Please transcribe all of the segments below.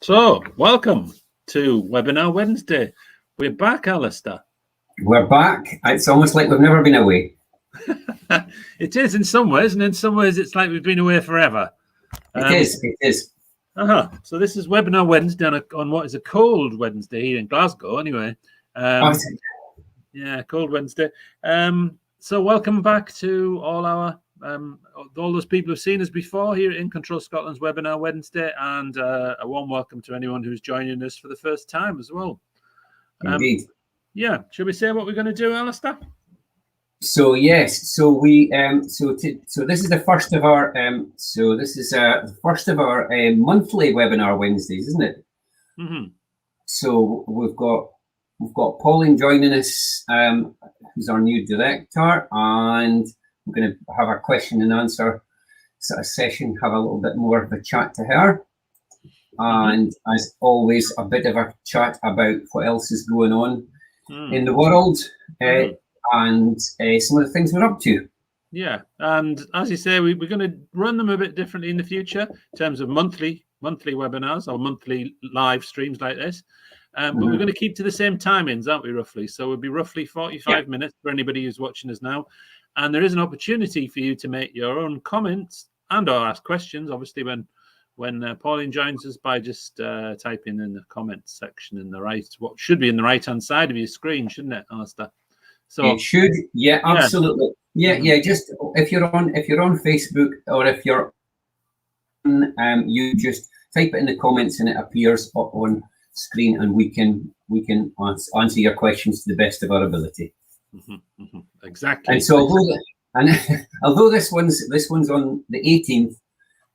So, welcome to Webinar Wednesday. We're back, Alistair. We're back. It's almost like we've never been away. It is in some ways, and in some ways it's like we've been away forever. It is. So this is Webinar Wednesday on what is a cold Wednesday here in Glasgow, anyway. Yeah, cold Wednesday. So welcome back to all those people who've seen us before here in Control Scotland's Webinar Wednesday, and a warm welcome to anyone who's joining us for the first time as well. Indeed. Yeah, should we say what we're going to do, Alistair? So yes, so we so this is the first of our the first of our monthly webinar Wednesdays, isn't it? Mm-hmm. So we've got Pauline joining us, who's our new director, and we're going to have a question and answer sort of session, have a little bit more of a chat to her, and as always, a bit of a chat about what else is going on in the world. And some of the things we're up to. Yeah, and as you say, we're going to run them a bit differently in the future in terms of monthly webinars or monthly live streams like this. But we're going to keep to the same timings, aren't we, roughly? So it'll be roughly 45 minutes for anybody who's watching us now. And there is an opportunity for you to make your own comments and or ask questions, obviously, when Pauline joins us, by just typing in the comments section in the right, what should be in the right-hand side of your screen, shouldn't it, Alistair? So it should, yeah, absolutely, yeah. Just if you're on Facebook, or if you're you just type it in the comments and it appears on screen, and we can answer your questions to the best of our ability. Exactly. And so although this one's on the 18th,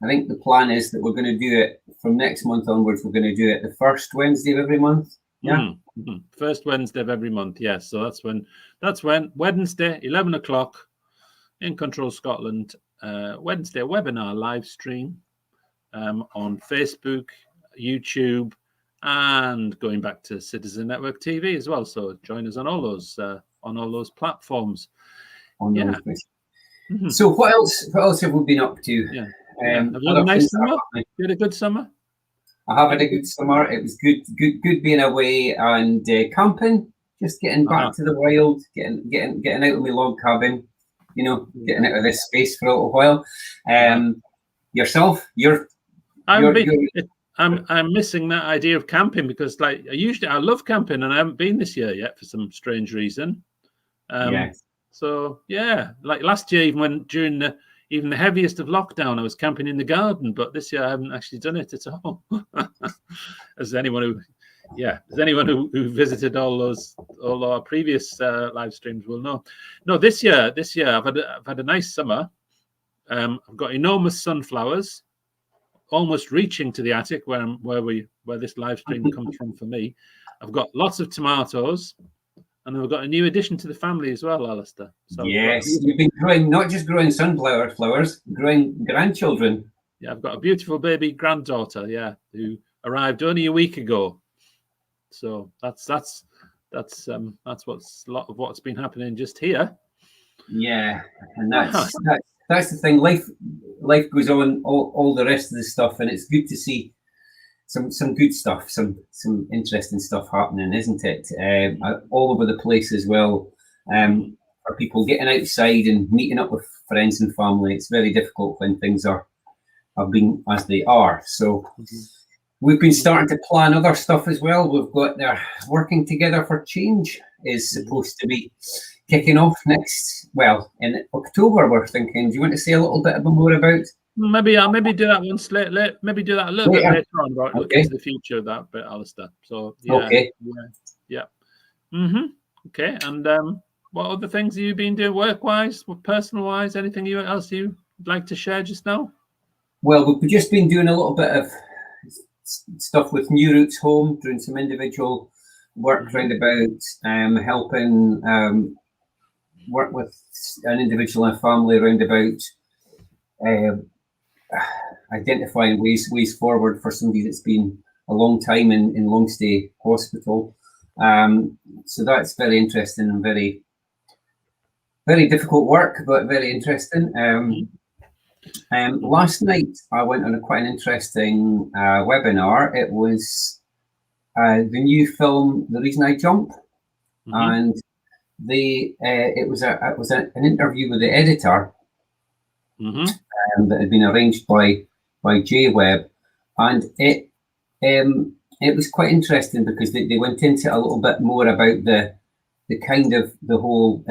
I think the plan is that we're going to do it from next month onwards. We're going to do it the first Wednesday of every month. Yeah. First Wednesday of every month, yes. So that's when Wednesday, 11 o'clock in Control Scotland, Wednesday webinar live stream on Facebook, YouTube, and going back to Citizen Network TV as well. So join us on all those platforms. So what else have we been up to? Yeah. Have you had a nice summer? You had a good summer? I have had a good summer. It was good being away and camping, just getting back to the wild, getting out of my log cabin, getting out of this space for a little while. Yourself, I'm missing that idea of camping, because I love camping, and I haven't been this year yet for some strange reason. So yeah, like last year, even during the heaviest of lockdown, I was camping in the garden, but this year I haven't actually done it at all. As anyone who visited all our previous live streams will know. No, this year I've had a nice summer. I've got enormous sunflowers, almost reaching to the attic where this live stream comes from for me. I've got lots of tomatoes. And we've got a new addition to the family as well, Alistair. So yes, you've been not just growing sunflower flowers, growing grandchildren. Yeah, I've got a beautiful baby granddaughter, who arrived only a week ago. So that's what's a lot of what's been happening just here. Yeah, and that's the thing. Life goes on, all the rest of the stuff, and it's good to see some good stuff, some interesting stuff happening, isn't it? All over the place as well. For people getting outside and meeting up with friends and family, it's very difficult when things have been as they are. So we've been starting to plan other stuff as well. We've got Working Together for Change is supposed to be kicking off in October. We're thinking. Do you want to say a little bit more about? Maybe do that one maybe do that a little bit later on, right? Look into the future of that bit, Alistair. So Okay. Okay. And what other things have you been doing work-wise, personal-wise? Anything else you'd like to share just now? Well, we've just been doing a little bit of stuff with New Roots Home, doing some individual work round about, helping work with an individual and a family round about. Identifying ways forward for somebody that's been a long time in long stay hospital. So that's very interesting and very, very difficult work, but very interesting. Last night I went on quite an interesting webinar. It was the new film, The Reason I Jump, and it was an interview with the editor that had been arranged by J Webb, and it was quite interesting because they went into a little bit more about the kind of the whole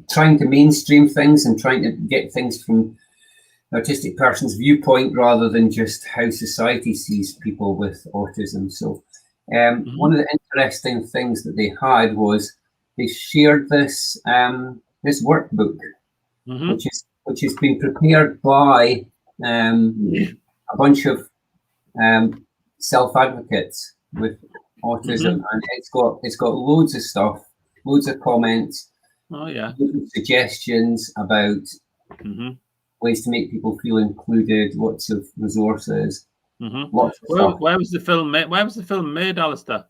trying to mainstream things and trying to get things from an artistic person's viewpoint rather than just how society sees people with autism. So one of the interesting things that they had was they shared this this workbook, which has been prepared by a bunch of self-advocates with autism, and it's got loads of stuff, loads of comments, suggestions about ways to make people feel included, lots of resources, lots of stuff. Where was the film made? Where was the film made, Alistair?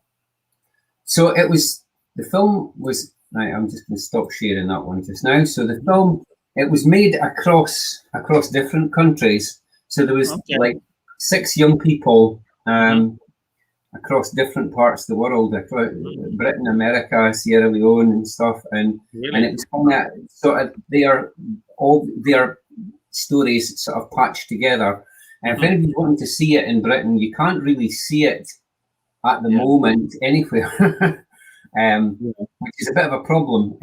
So the film was right. I'm just going to stop sharing that one just now. So the film, it was made across different countries. So there was like 6 young people across different parts of the world, across Britain, America, Sierra Leone, and stuff. And it was kind of sort of all their stories sort of patched together. And if anybody's wanting to see it in Britain, you can't really see it at the moment anywhere, which is a bit of a problem.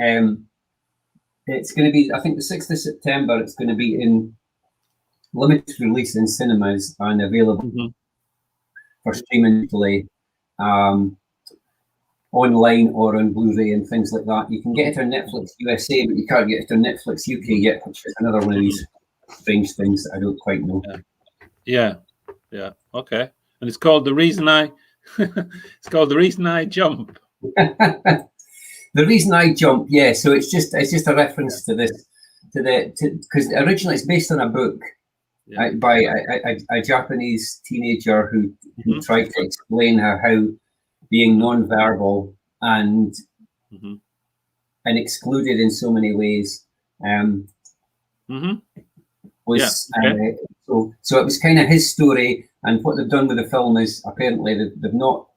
It's going to be, I think, the 6th of September. It's going to be in limited release in cinemas and available for streaming play, online or on Blu-ray and things like that. You can get it on Netflix USA, but you can't get it on Netflix UK yet, which is another one of these strange things that I don't quite know. Yeah. Okay. And it's called The Reason I it's called The Reason I Jump. The Reason I Jump, yeah. So it's just a reference to this, because originally it's based on a book by a Japanese teenager who tried to explain how being non-verbal and excluded in so many ways was so it was kind of his story. And what they've done with the film is apparently they've not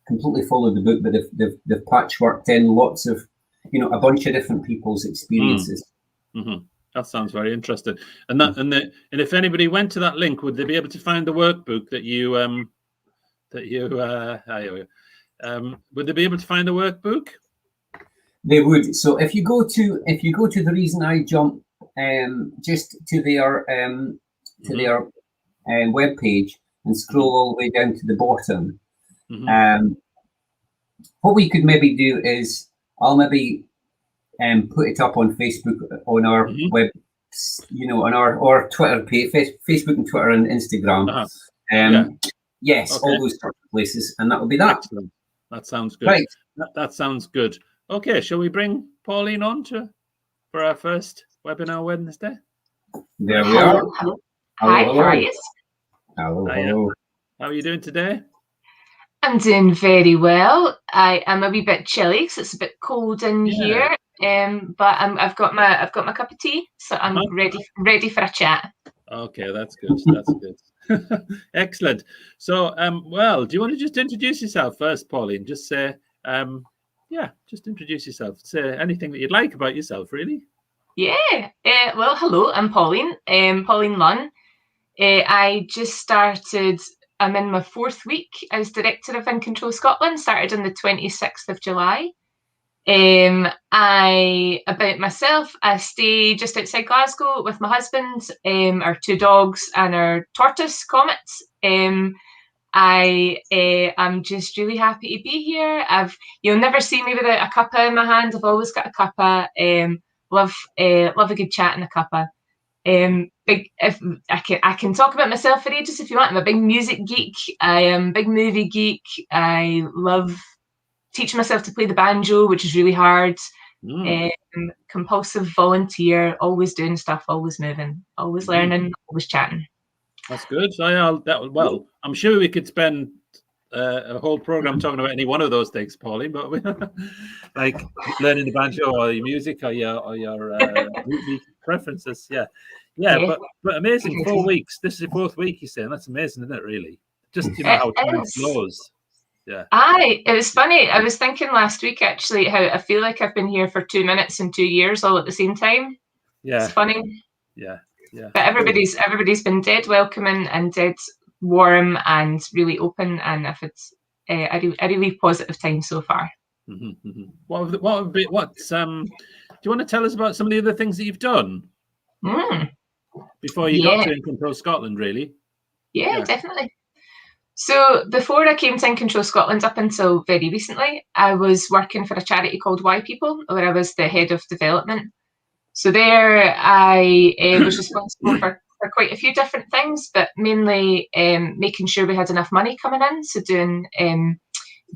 completely followed the book, but they've patchworked in lots of, a bunch of different people's experiences. That sounds very interesting. And if anybody went to that link, would they be able to find the workbook that you would they be able to find the workbook? They would. So if you go to The Reason I Jump, just to their web page and scroll all the way down to the bottom. What we could maybe do is I'll maybe put it up on Facebook, on our web, on our Twitter page, Facebook and Twitter and Instagram. Yes, all those sorts of places, and that will be that. Excellent. That sounds good. Right. That sounds good. Okay, shall we bring Pauline on for our first webinar Wednesday? There we are. Hi, how are you? Hello. How are you doing today? I'm doing very well. I am a wee bit chilly because it's a bit cold in here. But I've got my cup of tea, so I'm ready for a chat. Okay, that's good. That's good. Excellent. So, do you want to just introduce yourself first, Pauline? Just say, just introduce yourself. Say anything that you'd like about yourself, really. Yeah. Well, hello, I'm Pauline. Pauline Lunn. I just started. I'm in my 4th week as director of In Control Scotland. Started on the 26th of July. About myself, I stay just outside Glasgow with my husband, our 2 dogs, and our tortoise, Comet. I am just really happy to be here. You'll never see me without a cuppa in my hand. I've always got a cuppa. Love a good chat and a cuppa. If I can talk about myself for ages if you want. I'm a big music geek. I am a big movie geek. I love teaching myself to play the banjo, which is really hard. Compulsive volunteer, always doing stuff, always moving, always learning, always chatting. That's good. I'm sure we could spend a whole program talking about any one of those things, Pauline. But like learning the banjo or your music or your movie. preferences. Yeah. But amazing. 4 weeks. This is your 4th week, you're saying. That's amazing, isn't it? Really, just how time flows. Yeah. It was funny. I was thinking last week actually how I feel like I've been here for 2 minutes and 2 years all at the same time. Yeah. It's funny. Yeah. But everybody's been dead welcoming and dead warm and really open, and I've had a really positive time so far. Mm-hmm, mm-hmm. Do you want to tell us about some of the other things that you've done before you got to In Control Scotland, really? Yeah, definitely. So before I came to In Control Scotland, up until very recently, I was working for a charity called Why People, where I was the head of development. So there I was responsible for quite a few different things, but mainly making sure we had enough money coming in, so doing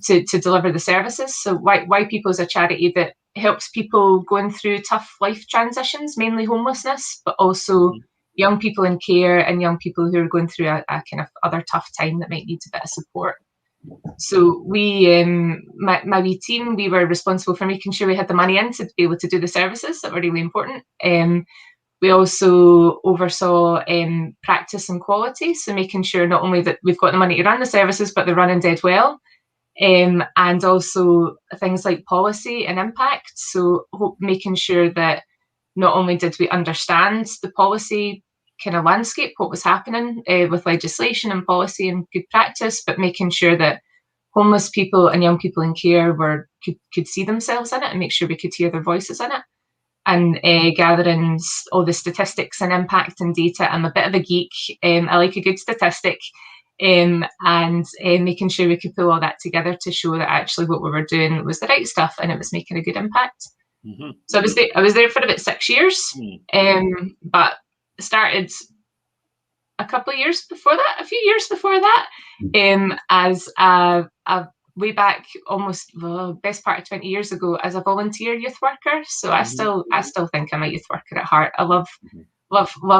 to deliver the services. So Why People is a charity that helps people going through tough life transitions, mainly homelessness, but also young people in care and young people who are going through a kind of other tough time that might need a bit of support. So we, my wee team, we were responsible for making sure we had the money in to be able to do the services that were really important. We also oversaw practice and quality, so making sure not only that we've got the money to run the services, but they're running dead well. And also things like policy and impact. So making sure that not only did we understand the policy kind of landscape, what was happening with legislation and policy and good practice, but making sure that homeless people and young people in care could see themselves in it and make sure we could hear their voices in it. And gathering all the statistics and impact and data. I'm a bit of a geek. I like a good statistic. And making sure we could pull all that together to show that actually what we were doing was the right stuff and it was making a good impact. Mm-hmm. So I was there for about 6 years, but started a few years before that, as a way back almost best part of 20 years ago as a volunteer youth worker. So I still think I'm a youth worker at heart. I love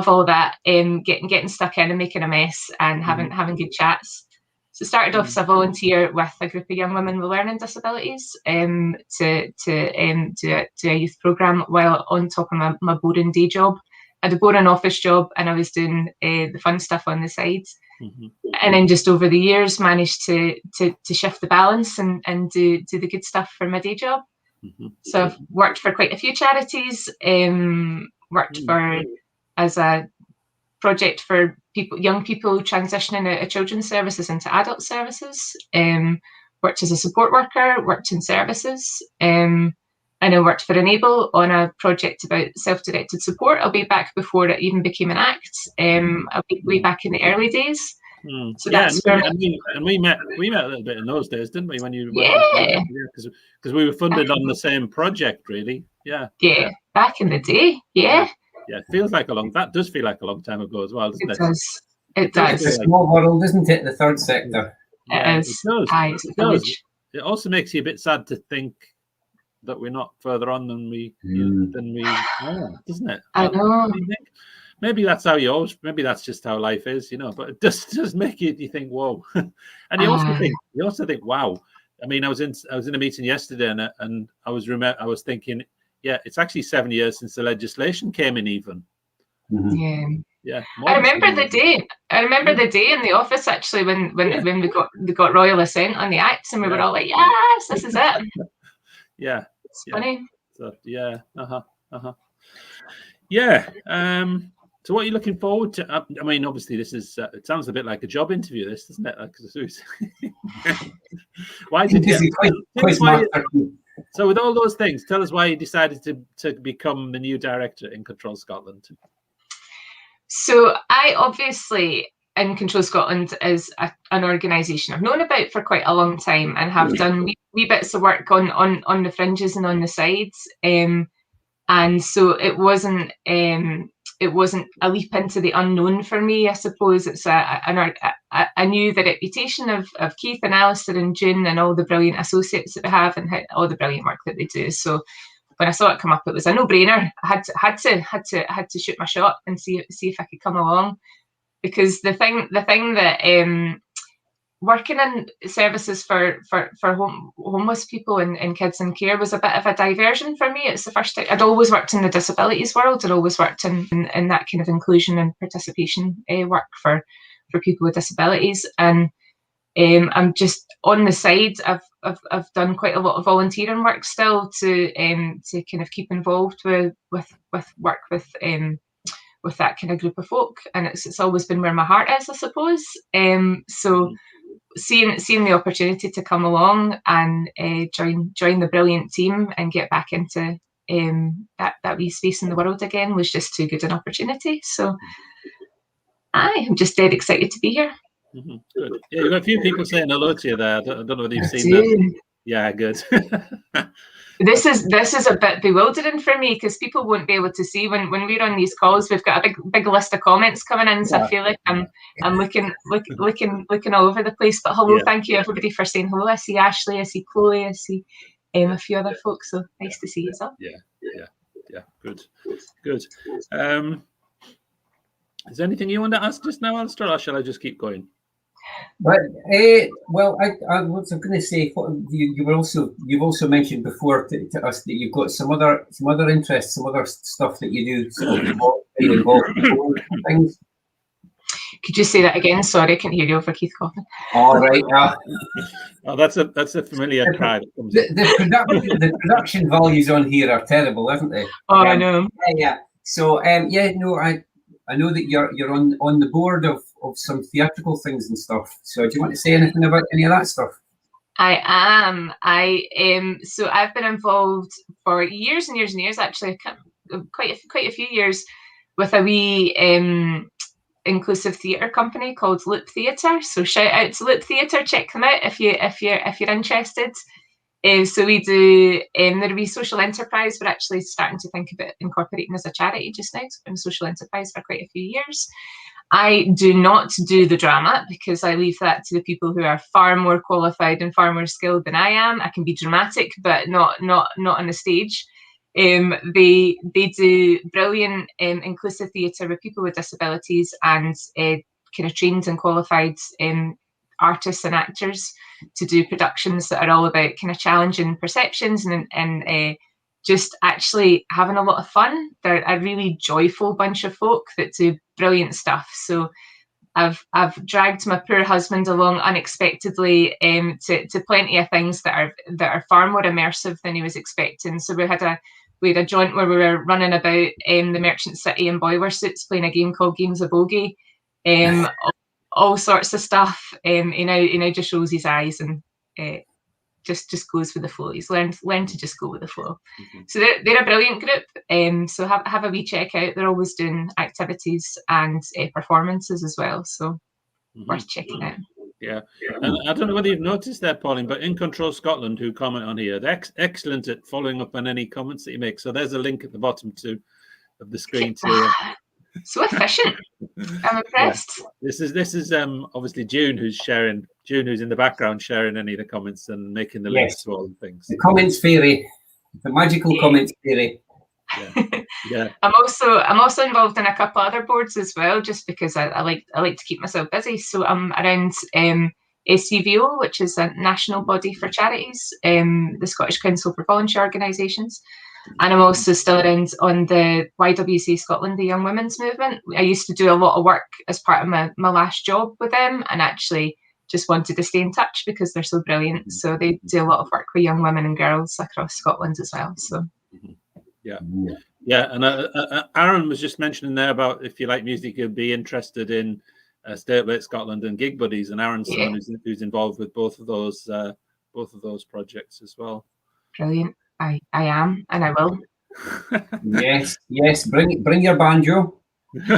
all that, getting stuck in and making a mess and having good chats. So started off as a volunteer with a group of young women with learning disabilities to do a youth programme while on top of my boring day job. I had a boring office job and I was doing the fun stuff on the side. And then just over the years managed to shift the balance and do the good stuff for my day job. So I've worked for quite a few charities, worked for as a project for young people transitioning out of children's services into adult services, worked as a support worker, worked in services, and I worked for Enable on a project about self-directed support. I'll be back before it even became an act. I'll be way back in the early days. So that's we met a little bit in those days, didn't we? When you because we were funded on the same project, really. Yeah, back in the day. Yeah, it feels like that does feel like a long time ago as well, doesn't it? It does. It's a small world, isn't it? The third sector. It is. It does. It also makes you a bit sad to think that we're not further on than we are, doesn't it? I know. Maybe that's how maybe that's just how life is, but it does make you think, whoa. And you also think, wow. I mean, I was in a meeting yesterday and I was thinking, it's actually 7 years since the legislation came in even. Yeah. I remember the day. I remember the day in the office actually when we got royal assent on the acts and we were all like, yes, this is it. Yeah. It's funny. So, so what are you looking forward to? I mean, obviously this is it sounds a bit like a job interview, this, doesn't it? Why did you so with all those things, tell us why you decided to become the new director in Control Scotland. So I obviously, In Control Scotland is an organisation I've known about for quite a long time and have done wee bits of work on the fringes and on the sides. And so it wasn't a leap into the unknown for me, I suppose. It's I knew the reputation of Keith and Alistair and June and all the brilliant associates that we have and all the brilliant work that they do. So when I saw it come up, it was a no-brainer. I had to shoot my shot and see if I could come along, because the thing that working in services for homeless people and kids in care was a bit of a diversion for me. It's the first time I'd always worked in the disabilities world. I'd always worked in that kind of inclusion and participation work for people with disabilities. And I'm just on the side. I've done quite a lot of volunteering work still to kind of keep involved with work with that kind of group of folk, and it's always been where my heart is, I suppose. So seeing the opportunity to come along and join the brilliant team and get back into that wee space in the world again was just too good an opportunity. So I am just dead excited to be here. Mm-hmm. Good. Yeah, you've got a few people saying hello to you there. I don't know whether you've seen that. Yeah, good. This is a bit bewildering for me because people won't be able to see when we're on these calls. We've got a big list of comments coming in, so I feel like I'm looking all over the place. But hello, thank you everybody for saying hello. I see Ashley, I see Chloe, I see a few other folks. So nice to see you as well. Yeah. Good. Is there anything you want to ask just now, Alistair, or shall I just keep going? But well, I was going to say, you've also mentioned before to us that you've got some other interests, some other stuff that you do, sort of involved in things. Could you say that again? Sorry, I can't hear you over Keith coughing. All right. Oh, that's a familiar cry. The production values on here are terrible, isn't they? Oh, I know. Yeah. So I know that you're on the board of some theatrical things and stuff. So do you want to say anything about any of that stuff? I am. So I've been involved for years and years and years, actually, quite a few years, with a wee inclusive theatre company called Loop Theatre. So shout out to Loop Theatre, check them out if you're interested. So we do they're a wee social enterprise. We're actually starting to think about incorporating as a charity just now. It's been a social enterprise for quite a few years. I do not do the drama because I leave that to the people who are far more qualified and far more skilled than I am. I can be dramatic, but not on the stage. They do brilliant inclusive theatre with people with disabilities and kind of trained and qualified artists and actors to do productions that are all about kind of challenging perceptions and just actually having a lot of fun. They're a really joyful bunch of folk that do brilliant stuff. So I've dragged my poor husband along unexpectedly to plenty of things that are far more immersive than he was expecting. So we had a joint where we were running about the Merchant City in boiler suits playing a game called Games of Bogey. All sorts of stuff. He now just rolls his eyes and just goes with the flow. He's learned to just go with the flow. Mm-hmm. So they're a brilliant group. So have a wee check out. They're always doing activities and performances as well. So worth checking out. Yeah, and I don't know whether you've noticed that, Pauline, but In Control Scotland, who comment on here, they're excellent at following up on any comments that you make. So there's a link at the bottom of the screen to. So efficient. I'm impressed. Yeah. This is obviously June who's in the background sharing any of the comments and making the links to all the things. The comments fairy, the magical comments fairy. Yeah. I'm also involved in a couple other boards as well, just because I like to keep myself busy. So I'm around SCVO, which is a national body for charities, the Scottish Council for Voluntary Organisations. And I'm also still around on the YWC Scotland, the Young Women's Movement. I used to do a lot of work as part of my last job with them, and actually just wanted to stay in touch because they're so brilliant. So they do a lot of work with young women and girls across Scotland as well. So yeah. And Aaron was just mentioning there about if you like music, you'd be interested in State Late Scotland and Gig Buddies. And Aaron's someone who's involved with both of those projects as well. Brilliant. I am, and I will. Yes. Bring your banjo.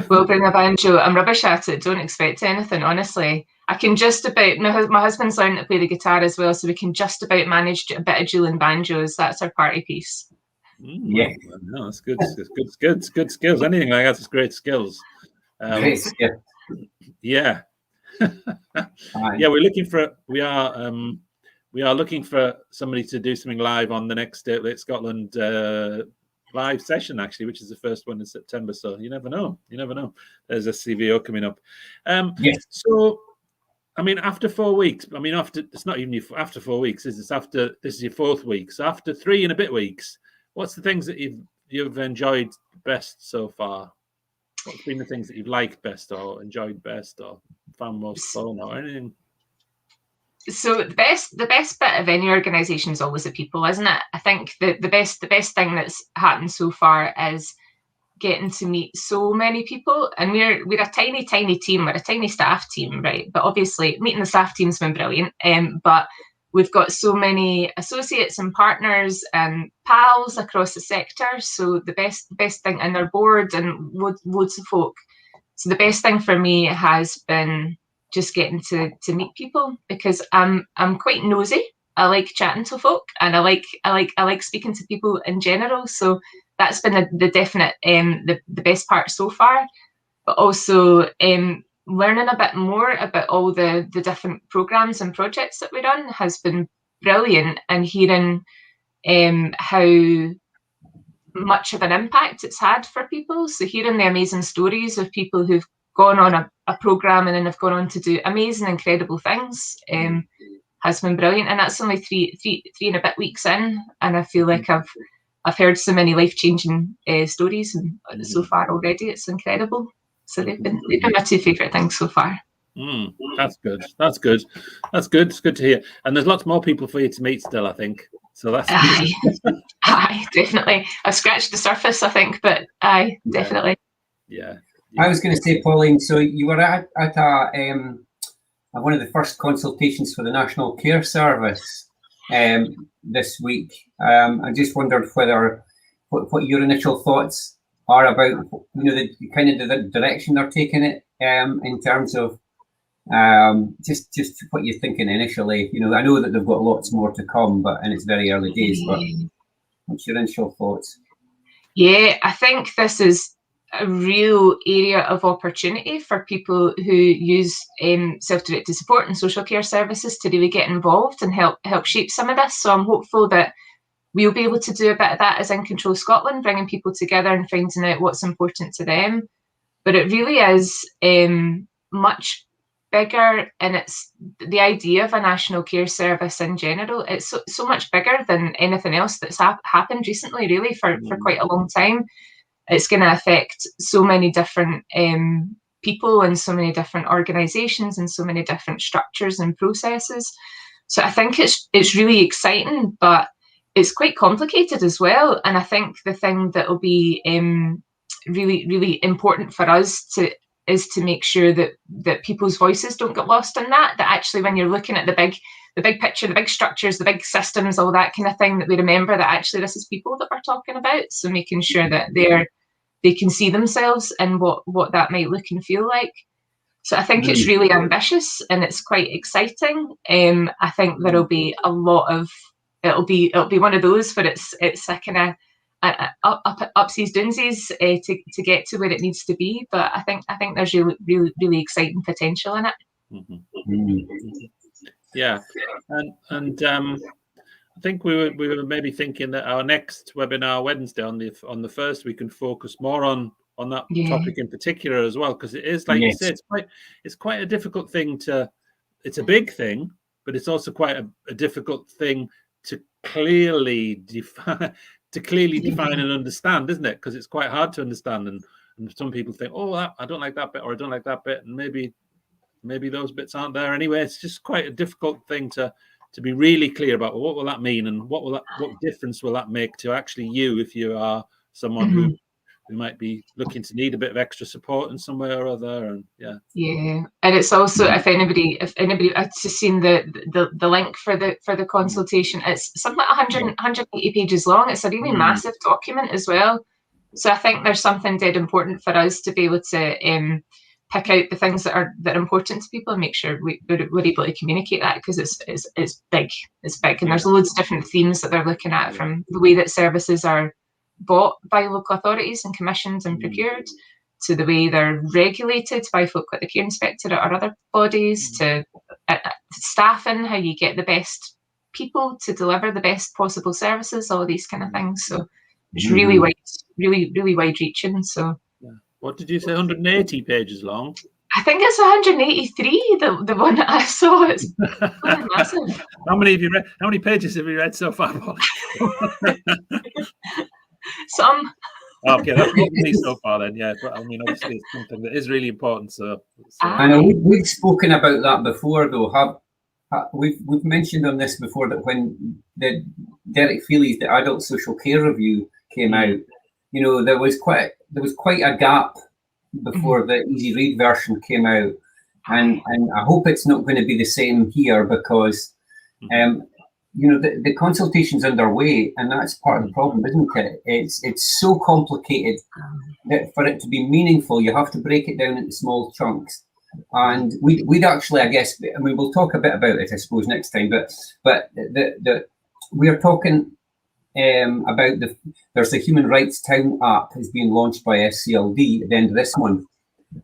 We'll bring a banjo. I'm rubbish at it. Don't expect anything, honestly. I can just about. My husband's learned to play the guitar as well, so we can just about manage a bit of dueling banjos. That's our party piece. Yeah, no, that's good. It's good skills. Anything like that is great skills. Great skill. Yeah. Yeah, we are looking for somebody to do something live on the next State Late Scotland live session, actually, which is the first one in September. So you never know. There's a CVO coming up. Yes. So I mean, after 4 weeks, I mean, it's not even after 4 weeks, this is your 4th week. So after 3 and a bit weeks, what's the things that you've enjoyed best so far? What's been the things that you've liked best or enjoyed best or found most fun or anything? So the best bit of any organisation is always the people, isn't it? I think the best thing that's happened so far is getting to meet so many people, and we're a tiny team, we're a tiny staff team, right? But obviously meeting the staff team's been brilliant, but we've got so many associates and partners and pals across the sector, so the best thing, and our board and loads of folk. So the best thing for me has been just getting to meet people, because I'm quite nosy. I like chatting to folk, and I like speaking to people in general. So that's been the definite the best part so far. But also learning a bit more about all the different programs and projects that we run has been brilliant, and hearing how much of an impact it's had for people. So hearing the amazing stories of people who've gone on a program and then have gone on to do amazing, incredible things has been brilliant. And that's only three and a bit weeks in, and I feel like I've heard so many life-changing stories so far already. It's incredible. So they've been my 2 favourite things so far. That's good. That's good. It's good to hear. And there's lots more people for you to meet still, I think. So that's aye, definitely. I've scratched the surface, I think, but aye, definitely. Yeah. I was going to say, Pauline, so you were at one of the first consultations for the National Care Service this week. I just wondered what your initial thoughts are about, the kind of the direction they're taking it in terms of just what you're thinking initially. I know that they've got lots more to come, and it's very early days. But what's your initial thoughts? Yeah, I think this is a real area of opportunity for people who use self-directed support and social care services to really get involved and help shape some of this. So I'm hopeful that we'll be able to do a bit of that as In Control Scotland, bringing people together and finding out what's important to them. But it really is much bigger, and it's the idea of a national care service in general. It's so much bigger than anything else that's happened recently, really, for quite a long time. It's going to affect so many different people and so many different organisations and so many different structures and processes. So I think it's really exciting, but it's quite complicated as well. And I think the thing that will be really, really important for us is to make sure that people's voices don't get lost in that actually, when you're looking at the big picture, the big structures, the big systems, all that kind of thing, that we remember that actually this is people that we're talking about. So making sure that they can see themselves in what that might look and feel like. So I think it's really ambitious and it's quite exciting. I think there'll be a lot of, it'll be one of those where it's a kind of upsies downsies to get to where it needs to be. But I think there's really exciting potential in it. Yeah, and I think we were maybe thinking that our next webinar Wednesday on the 1st, we can focus more on that topic in particular as well, because it is, like you say, it's quite a difficult thing it's a big thing, but it's also quite a difficult thing to clearly define and understand, isn't it? Because it's quite hard to understand, and some people think, I don't like that bit, or I don't like that bit, and maybe those bits aren't there anyway. It's just quite a difficult thing to be really clear about what will that mean, and what difference will that make to actually you, if you are someone who might be looking to need a bit of extra support in some way or other. And and it's also, if anybody has seen the link for the consultation, it's something like 180 pages long. It's a really massive document as well. So I think there's something dead important for us to be able to pick out the things that are important to people and make sure we're able to communicate that, because it's big, and there's loads of different themes that they're looking at, from the way that services are bought by local authorities and commissioned and procured, to the way they're regulated by folk like the Care Inspectorate or other bodies, to staffing, how you get the best people to deliver the best possible services, all these kind of things. So it's really wide reaching. So what did you say, 180 pages long? I think it's 183. The one that I saw. It's really massive. How many have you read? How many pages have you read so far, Pauline? Some. Okay, that's good for me so far then. Yeah, but I mean, obviously, it's something that is really important. So I know we've spoken about that before, though. We've mentioned on this before that when the Derek Feely's The Adult Social Care Review came out, you know, there was quite a gap before the easy read version came out, and I hope it's not going to be the same here, because you know, the consultation's underway, and that's part of the problem, isn't it? It's so complicated that for it to be meaningful, you have to break it down into small chunks. And we'd actually, I guess, I mean, we'll talk a bit about it, I suppose, next time. But we are talking about there's the Human Rights Town app is being launched by SCLD at the end of this month,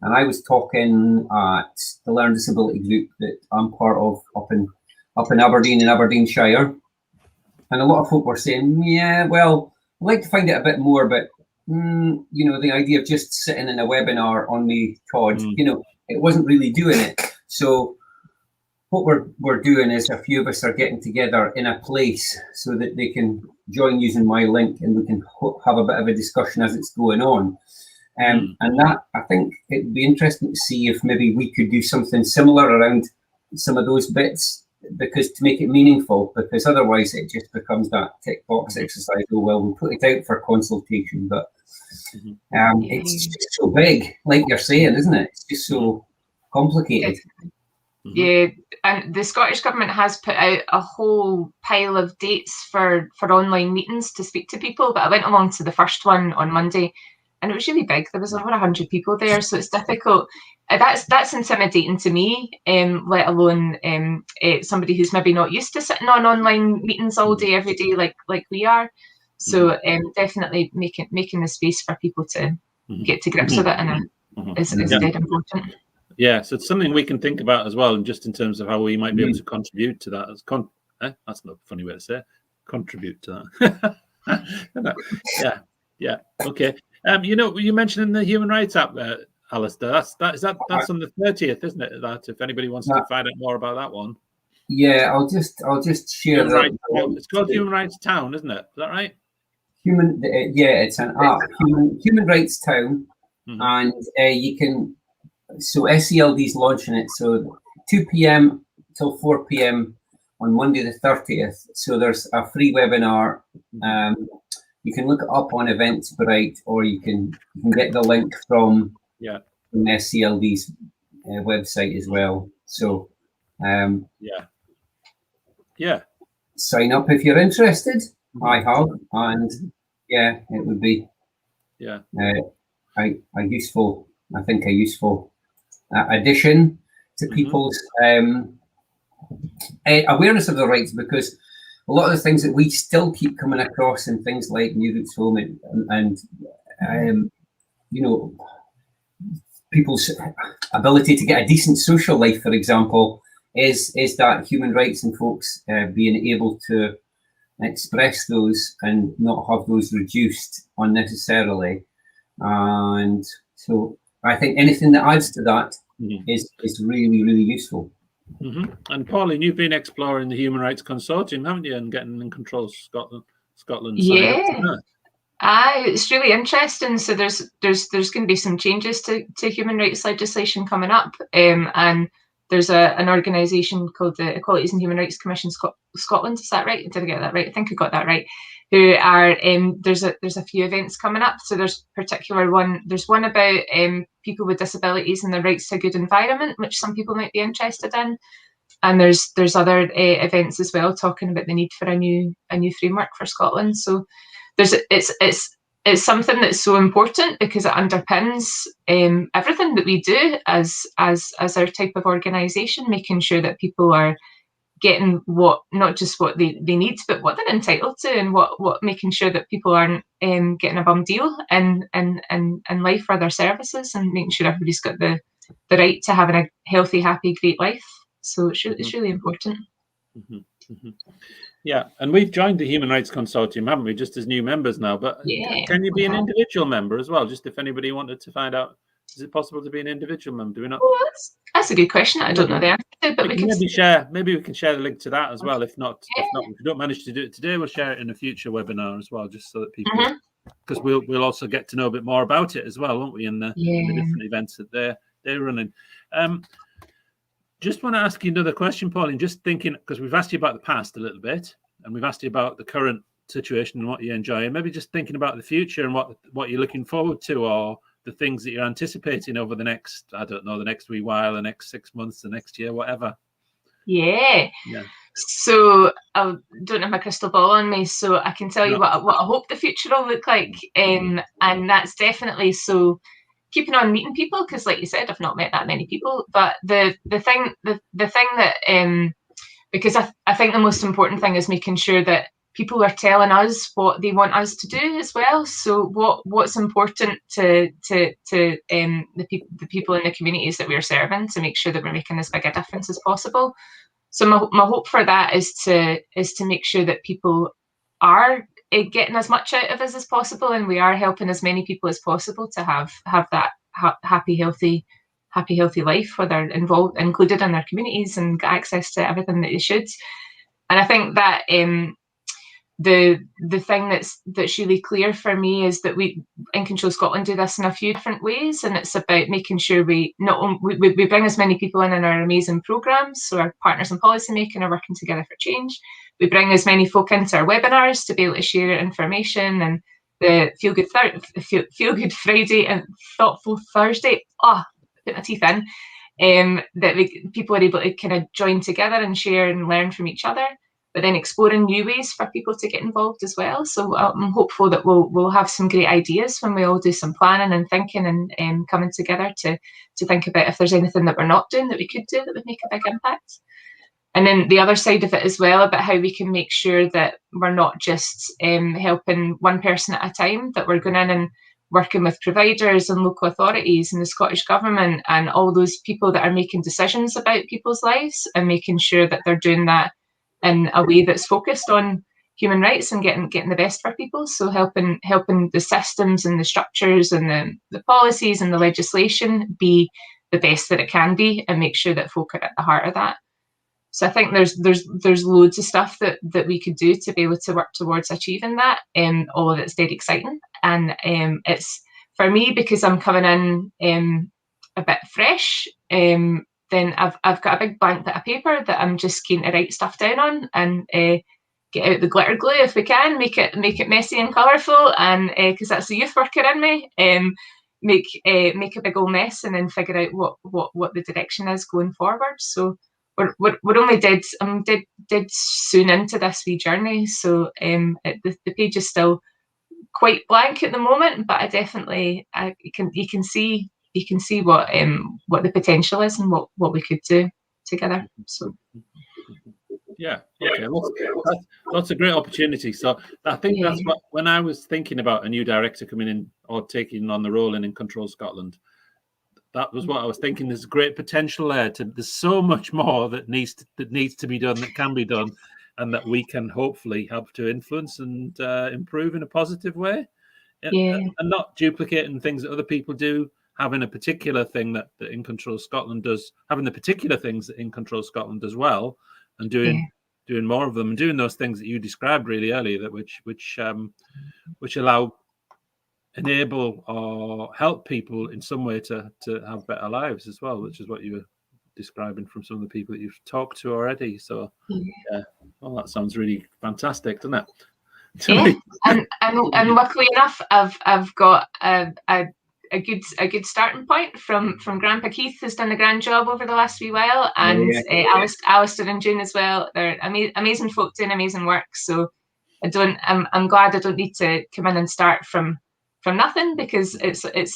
and I was talking at the Learn Disability group that I'm part of up in Aberdeen in Aberdeenshire, and a lot of folk were saying, yeah, well, I'd like to find out a bit more, but you know, the idea of just sitting in a webinar on me, Todd, you know, it wasn't really doing it. So what we're doing is a few of us are getting together in a place so that they can join using my link, and we can have a bit of a discussion as it's going on. And that, I think it would be interesting to see if maybe we could do something similar around some of those bits, because to make it meaningful, because otherwise it just becomes that tick box exercise. Oh, well, we'll put it out for consultation, but it's just so big, like you're saying, isn't it? It's just so complicated. Yeah, and the Scottish Government has put out a whole pile of dates for online meetings to speak to people, but I went along to the first one on Monday, and it was really big. There was over 100 people there, so it's difficult. That's intimidating to me, let alone somebody who's maybe not used to sitting on online meetings all day, every day, like we are. So definitely making the space for people to get to grips with it, and is dead important. Yeah, so it's something we can think about as well, and just in terms of how we might be able to contribute to that. That's not a funny way to say it. Contribute to that. Yeah. Okay. You know, you mentioned the Human Rights app, Alistair. That's on the 30th, isn't it? That if anybody wants to find out more about that one. Yeah, I'll just share that. It's called Human Rights Town, isn't it? Is that right? It's an app, Human Rights Town, and you can. So SCLD's launching it, so 2 p.m. till 4 p.m. on Monday the 30th. So there's a free webinar. You can look it up on Eventbrite, or you can get the link from SCLD's website as well. So sign up if you're interested. I have, and it would be a useful addition to people's awareness of their rights, because a lot of the things that we still keep coming across in things like New Roots Home and you know, people's ability to get a decent social life, for example, is that human rights and folks being able to express those and not have those reduced unnecessarily. And so I think anything that adds to that is really, really useful. And Pauline, you've been exploring the Human Rights Consortium, haven't you, and getting in control of Scotland. Yeah. It's really interesting. So there's going to be some changes to human rights legislation coming up, and there's an organisation called the Equalities and Human Rights Commission Scotland. Is that right? Did I get that right? I think I got that right. Who are there's a few events coming up. So there's one about people with disabilities and their rights to a good environment, which some people might be interested in. And there's other events as well talking about the need for a new framework for Scotland. So it's something that's so important because it underpins everything that we do as our type of organisation, making sure that people are getting not just what they need, but what they're entitled to, and what making sure that people aren't getting a bum deal in life for their services, and making sure everybody's got the right to having a healthy, happy, great life. So it's really important. Yeah, and we've joined the Human Rights Consortium, haven't we, just as new members now? But can you be an individual member as well, just if anybody wanted to find out Is it possible to be an individual member? Do we not? Oh, that's a good question. I don't know the answer to, but we can maybe share. Maybe we can share the link to that as well. If not, if we don't manage to do it today, we'll share it in a future webinar as well, just so that people, because we'll also get to know a bit more about it as well, won't we? In the different events that they're running. Just want to ask you another question, Pauline. Just thinking, because we've asked you about the past a little bit, and we've asked you about the current situation and what you enjoy, and maybe just thinking about the future and what you're looking forward to, or the things that you're anticipating over the next, I don't know, the next wee while, the next 6 months, the next year, whatever. Yeah. So I don't have my crystal ball on me, so I can tell you what I hope the future will look like, and that's definitely so keeping on meeting people, because like you said, I've not met that many people. But the thing that because I think the most important thing is making sure that people are telling us what they want us to do as well. So what's important to the people in the communities that we're serving, to make sure that we're making as big a difference as possible. So my hope for that is to make sure that people are getting as much out of us as possible, and we are helping as many people as possible to have that happy, healthy life, where they're included in their communities and get access to everything that they should. And I think that the thing that's really clear for me is that we in Control Scotland do this in a few different ways, and it's about making sure we bring as many people in our amazing programmes. So our partners in policy making are working together for change. We bring as many folk into our webinars to be able to share information, and the Feel Good Friday and Thoughtful Thursday. Put my teeth in. That people are able to kind of join together and share and learn from each other, but then exploring new ways for people to get involved as well. So I'm hopeful that we'll have some great ideas when we all do some planning and thinking and coming together to think about if there's anything that we're not doing that we could do that would make a big impact. And then the other side of it as well, about how we can make sure that we're not just helping one person at a time, that we're going in and working with providers and local authorities and the Scottish Government and all those people that are making decisions about people's lives, and making sure that they're doing that in a way that's focused on human rights and getting the best for people. So helping the systems and the structures and the policies and the legislation be the best that it can be, and make sure that folk are at the heart of that. So I think there's loads of stuff that we could do to be able to work towards achieving that. All of it's very exciting, and it's for me, because I'm coming in a bit fresh. Then I've got a big blank bit of paper that I'm just keen to write stuff down on, and get out the glitter glue if we can, make it messy and colourful, and because that's the youth worker in me. Make a big old mess, and then figure out what the direction is going forward. So we're only dead soon into this wee journey, so the page is still quite blank at the moment, but I definitely you can see what the potential is and what we could do together. So yeah, okay, lots of great opportunities. So I think that's what, when I was thinking about a new director coming in or taking on the role in Control Scotland, that was what I was thinking. There's great potential there. There's so much more that needs to be done, that can be done, and that we can hopefully help to influence and improve in a positive way, and not duplicating things that other people do. Having a particular thing that In Control Scotland does, having the particular things that In Control Scotland does well, and doing more of them, and doing those things that you described really earlier, that which enable or help people in some way to have better lives as well, which is what you were describing from some of the people that you've talked to already. So well, that sounds really fantastic, doesn't it? And luckily enough, I've got a good starting point from Grandpa Keith, who's done a grand job over the last wee while, and Alistair and June as well. They're amazing folk doing amazing work. So I'm glad I don't need to come in and start from nothing, because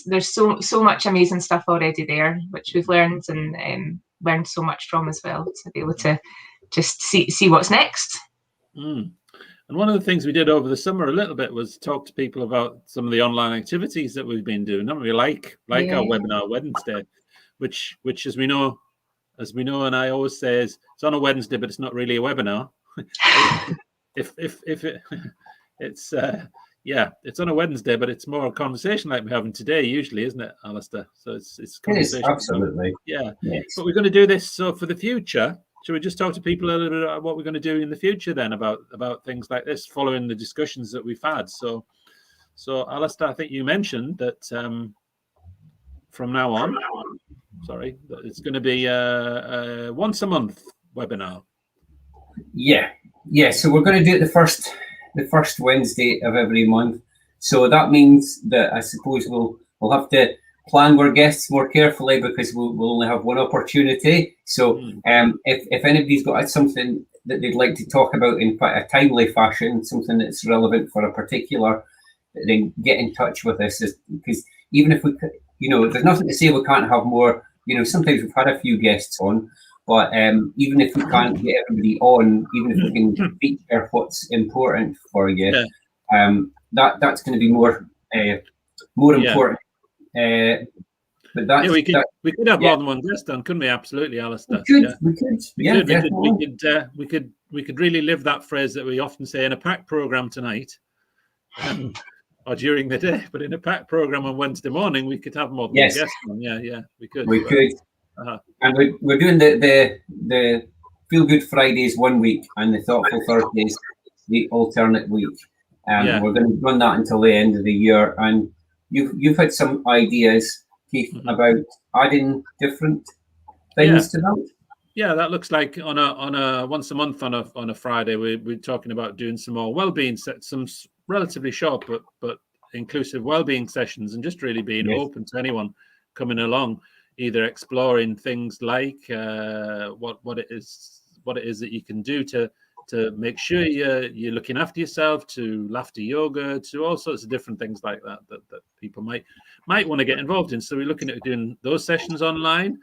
there's so much amazing stuff already there, which we've learned and learned so much from as well, to be able to just see what's next. And one of the things we did over the summer a little bit was talk to people about some of the online activities that we've been doing. Don't we like our webinar Wednesday, which as we know, and I always say, is it's on a Wednesday, but it's not really a webinar. If it's Yeah, it's on a Wednesday, but it's more a conversation like we're having today, usually, isn't it, Alistair? So it's conversation. It is, absolutely. Yeah. Yes. But we're going to do this. So for the future, should we just talk to people a little bit about what we're going to do in the future then about things like this, following the discussions that we've had? So Alistair, I think you mentioned that from now on, that it's going to be a once a month webinar. Yeah. So we're going to do it the first Wednesday of every month. So that means that I suppose we'll have to plan our guests more carefully, because we'll only have one opportunity. So if anybody's got something that they'd like to talk about in quite a timely fashion, something that's relevant for a particular, then get in touch with us, because even if we, there's nothing to say we can't have more. Sometimes we've had a few guests on, but even if we can't get everybody on, even if we can feature what's important for you, that's going to be more important. But that's, we could have more than one guest on, couldn't we? Absolutely, Alistair. We could really live that phrase that we often say in a packed program tonight, or during the day. But in a packed program on Wednesday morning, we could have more than one guest on. Yeah, we could. We could. And we're doing the Feel Good Fridays one week and the Thoughtful Thursdays the alternate week. We're going to run that until the end of the year. And you've had some ideas, Keith, about adding different things to that. Yeah, that looks like on a once a month on a Friday, we're talking about doing some more wellbeing some relatively short but inclusive wellbeing sessions, and just really being open to anyone coming along, either exploring things like what it is that you can do to make sure you're looking after yourself, to laughter yoga, to all sorts of different things like that people might want to get involved in. So we're looking at doing those sessions online,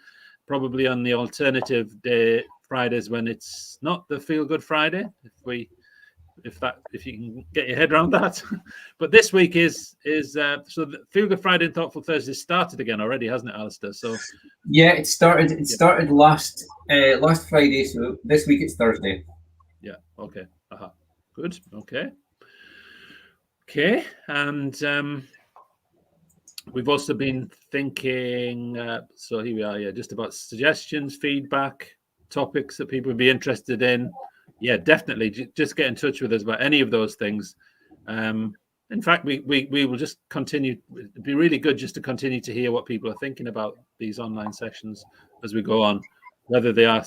probably on the alternative day Fridays when it's not the Feel Good Friday, if you can get your head around that. But this week is so the Feel Good Friday and Thoughtful Thursday started again already, hasn't it, Alistair? So it started last Friday, so this week it's Thursday. Yeah. Okay. Good. Okay. And we've also been thinking. So here we are. Yeah, just about suggestions, feedback, topics that people would be interested in. Yeah, definitely. Just get in touch with us about any of those things. In fact, we will just continue. It'd be really good just to continue to hear what people are thinking about these online sessions as we go on, whether they're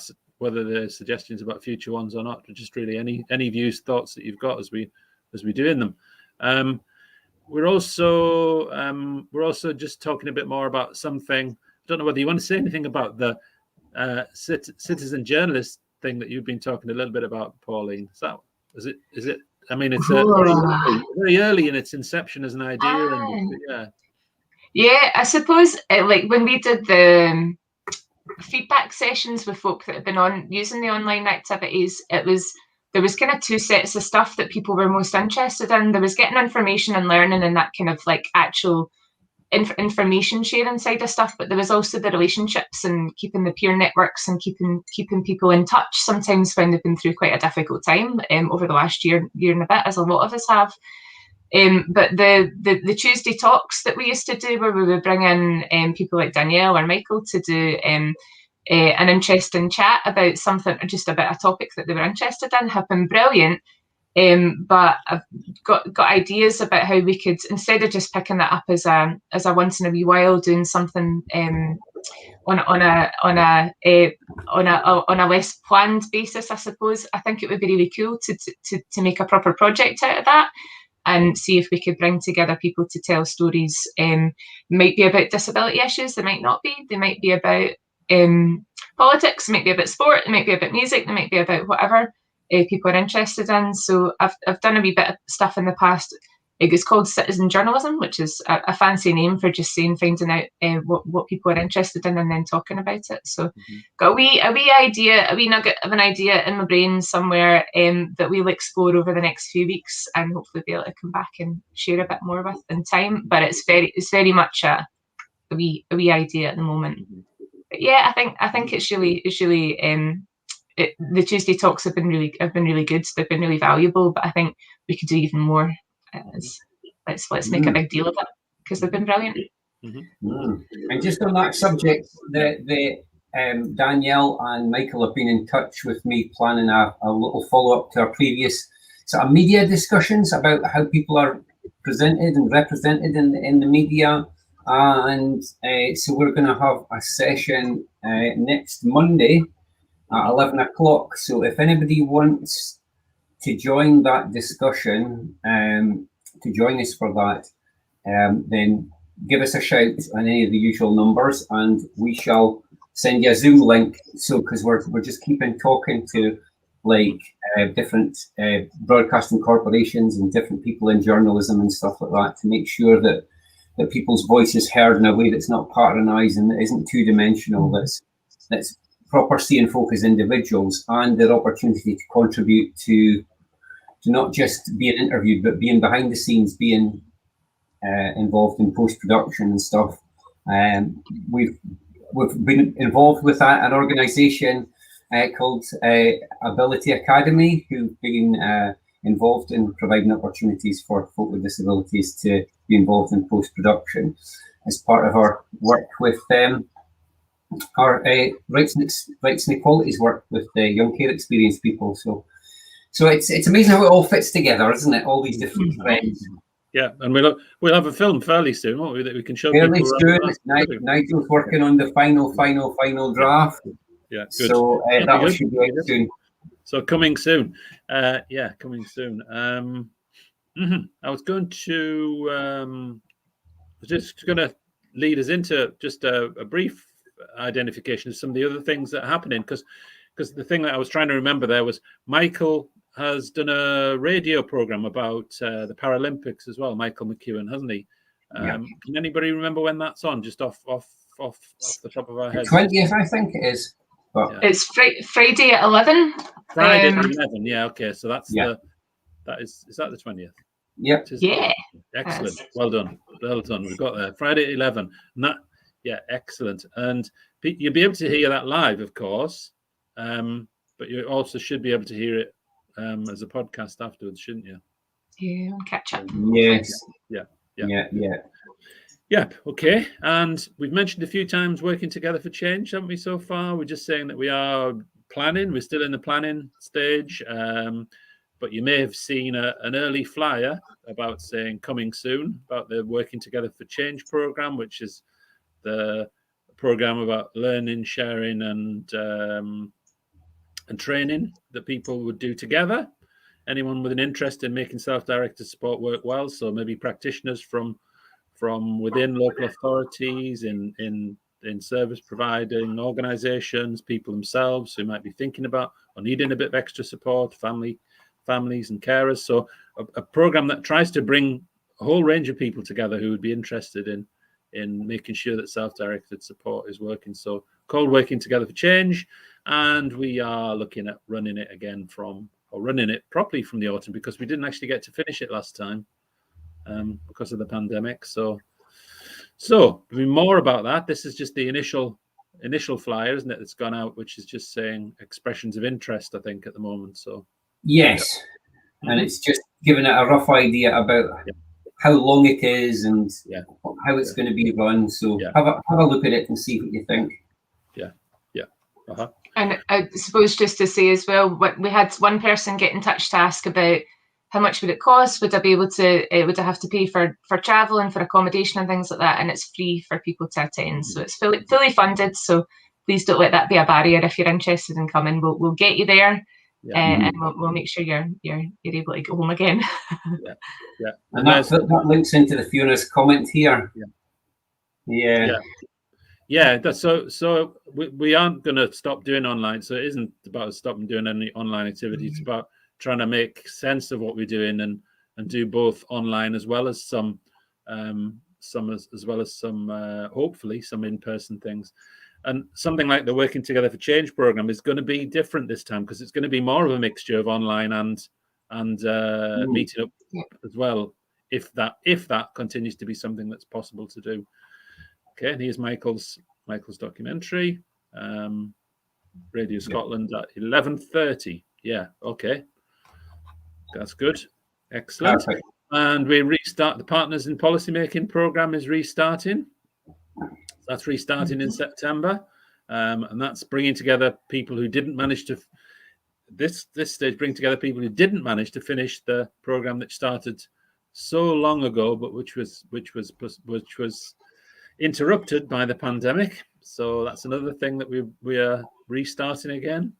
suggestions about future ones or not, but just really any views, thoughts that you've got as we do in them. We're also just talking a bit more about something. I don't know whether you want to say anything about the citizen journalist thing that you've been talking a little bit about, Pauline. Is it? I mean, it's very early in its inception as an idea. Yeah, I suppose like when we did the feedback sessions with folk that have been on using the online activities, there was kind of two sets of stuff that people were most interested in. There was getting information and learning and that kind of like actual information sharing side of stuff, but there was also the relationships and keeping the peer networks and keeping people in touch, sometimes when they've been through quite a difficult time over the last year and a bit, as a lot of us have. But the Tuesday talks that we used to do, where we would bring in people like Danielle or Michael to do an interesting chat about something, or just about a topic that they were interested in, have been brilliant. But I've got ideas about how we could, instead of just picking that up as a once in a wee while, doing something on a less planned basis, I suppose. I think it would be really cool to make a proper project out of that, and see if we could bring together people to tell stories. Might be about disability issues, they might not be. They might be about politics, they might be about sport, they might be about music, they might be about whatever people are interested in. So I've done a wee bit of stuff in the past. It's called citizen journalism, which is a fancy name for just saying, finding out what people are interested in and then talking about it. So got a wee idea, a wee nugget of an idea in my brain somewhere that we'll explore over the next few weeks, and hopefully be able to come back and share a bit more with in time. But it's very much a wee idea at the moment. But yeah, I think it's really the Tuesday talks have been really good. They've been really valuable, but I think we could do even more. let's make a big deal of it, because they've been brilliant. And just on that subject, Danielle and Michael have been in touch with me, planning a little follow-up to our previous sort of media discussions about how people are presented and represented in the media. And so we're going to have a session next Monday at 11 o'clock. So if anybody wants to join that discussion, to join us for that, then give us a shout on any of the usual numbers, and we shall send you a Zoom link. So because we're just keeping talking to like different broadcasting corporations and different people in journalism and stuff like that, to make sure that people's voice is heard in a way that's not patronised and isn't two-dimensional, that's proper seeing folk as individuals, and their opportunity to contribute to not just being interviewed, but being behind the scenes, being involved in post-production and stuff. We've been involved with an organisation called Ability Academy, who've been involved in providing opportunities for folk with disabilities to be involved in post-production as part of our work with our rights and equalities work with the young care experience people. So it's amazing how it all fits together, isn't it? All these different threads. Yeah, and we'll have a film fairly soon, won't we? That we can show fairly people. Soon. Nigel's working on the final draft. Yeah, good. So that should be out soon. So coming soon. Coming soon. I was going to lead us into just a brief identification of some of the other things that are happening, because the thing that I was trying to remember there was Michael has done a radio program about the Paralympics as well. Michael McEwen, hasn't he? Can anybody remember when that's on? Just off the top of our heads. 20th, I think it is. But it's Friday at 11. Friday at 11. Yeah. Okay. So that's is that the 20th? Yep. Yeah. Excellent. Well done. We've got there. Friday at 11. And that, excellent. And you'll be able to hear that live, of course. But you also should be able to hear it as a podcast afterwards, shouldn't you? Yeah, catch up. Yes. Yeah. Okay. And we've mentioned a few times working together for change, haven't we, so far? We're just saying that we are planning. We're still in the planning stage. But you may have seen an early flyer about saying coming soon, about the Working Together for Change program, which is the program about learning, sharing, and training that people would do together. Anyone with an interest in making self-directed support work well, so maybe practitioners from within local authorities, in service providing organizations, people themselves who might be thinking about or needing a bit of extra support, families and carers. So a program that tries to bring a whole range of people together who would be interested in making sure that self-directed support is working. So called Working Together for Change, and we are looking at running it properly from the autumn, because we didn't actually get to finish it last time because of the pandemic. So there'll be more about that. This is just the initial flyer, isn't it, that's gone out, which is just saying expressions of interest, I think, at the moment. So yes, and it's just giving it a rough idea about how long it is and how it's going to be run. So have a look at it and see what you think. And I suppose just to say as well, we had one person get in touch to ask about how much would it cost? Would I be able to? Would I have to pay for travel and for accommodation and things like that? And it's free for people to attend, so it's fully funded. So please don't let that be a barrier if you're interested in coming. We'll get you there, and we'll make sure you're able to go home again. And that links into the Fiona's comment here. That's so we aren't going to stop doing online. So it isn't about stopping doing any online activity. It's about trying to make sense of what we're doing and do both online as well as some hopefully some in-person things. And something like the Working Together for Change program is going to be different this time, because it's going to be more of a mixture of online and meeting up as well, if that continues to be something that's possible to do. Okay, and here's Michael's documentary, Radio Scotland at 11:30. Yeah, okay, that's good, excellent. Perfect. And we restart the Partners in Policymaking program is restarting. That's restarting in September, and that's bringing together people who didn't manage to. This stage bring together people who didn't manage to finish the program that started so long ago, but which was interrupted by the pandemic. So that's another thing that we are restarting again.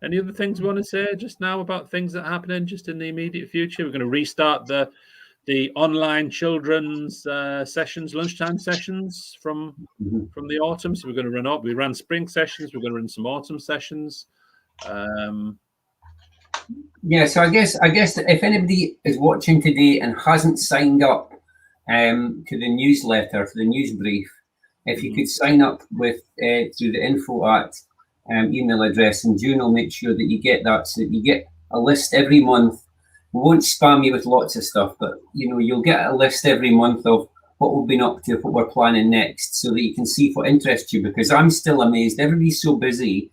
Any other things we want to say just now about things that are happening just in the immediate future? We're going to restart the online children's sessions, lunchtime sessions from the autumn. So we're going to run up. We ran spring sessions. We're going to run some autumn sessions. Yeah, so I guess if anybody is watching today and hasn't signed up to the newsletter, for the news brief, if you could sign up with through the info@ email address, and June will make sure that you get that, so that you get a list every month. We won't spam you with lots of stuff, but you'll get a list every month of what we've been up to, what we're planning next, so that you can see what interests you. Because I'm still amazed, everybody's so busy.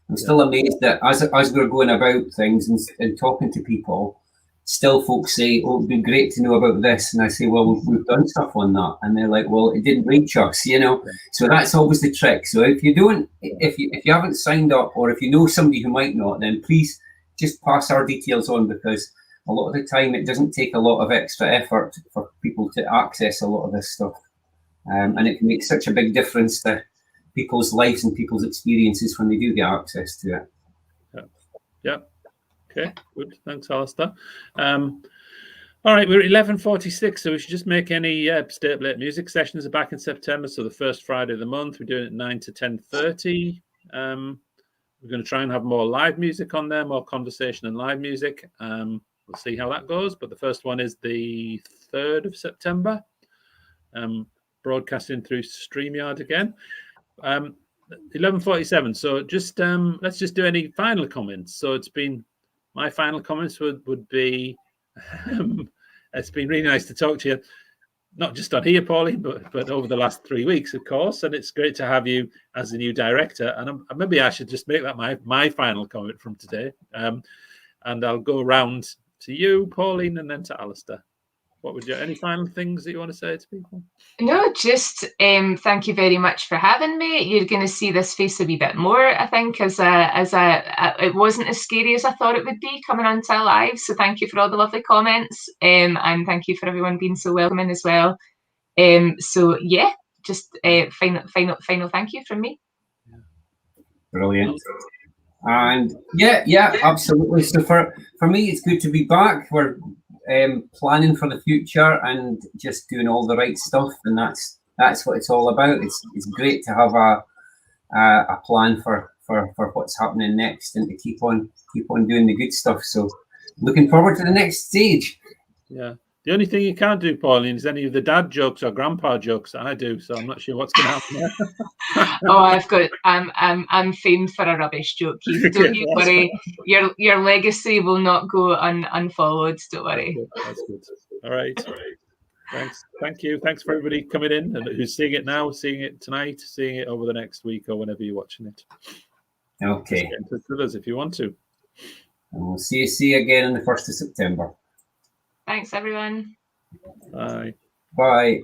I'm still amazed that as we're going about things and talking to people, still folks say, "Oh, it'd be great to know about this," and I say, "Well, we've done stuff on that," and they're like, "Well, it didn't reach us," So that's always the trick. So if you haven't signed up, or if you know somebody who might not, then please just pass our details on, because a lot of the time it doesn't take a lot of extra effort for people to access a lot of this stuff, and it can make such a big difference to people's lives and people's experiences when they do get access to it. Yeah. Okay, good. Thanks, Alistair. All right, we're at 11:46, so we should just make any State Late music sessions are back in September. So the first Friday of the month, we're doing it 9 to 10:30. We're going to try and have more live music on there, more conversation and live music. We'll see how that goes. But the first one is the 3rd of September, broadcasting through StreamYard again. 11:47. So just let's just do any final comments. So it's been. My final comments would be, it's been really nice to talk to you, not just on here, Pauline, but over the last 3 weeks, of course. And it's great to have you as the new director. And maybe I should just make that my final comment from today. And I'll go around to you, Pauline, and then to Alistair. What would you? Any final things that you want to say to people? No, just thank you very much for having me. You're going to see this face a wee bit more, I think, as it wasn't as scary as I thought it would be coming onto live. So thank you for all the lovely comments, and thank you for everyone being so welcoming as well. So yeah, just final thank you from me. Brilliant. And yeah, absolutely. So for me, it's good to be back. We're planning for the future and just doing all the right stuff, and that's what it's all about. It's great to have a plan for what's happening next, and to keep on doing the good stuff. So looking forward to the next stage. Yeah. The only thing you can't do, Pauline, is any of the dad jokes or grandpa jokes that I do. So I'm not sure what's going to happen there. Oh, I'm famed for a rubbish joke, Keith. Don't you worry. Your legacy will not go unfollowed. Don't worry. That's good. All right. Thanks. Thank you. Thanks for everybody coming in and who's seeing it now, seeing it tonight, seeing it over the next week or whenever you're watching it. Okay. Just get in touch with us if you want to. And we'll see you again on the 1st of September. Thanks, everyone. Bye. Bye.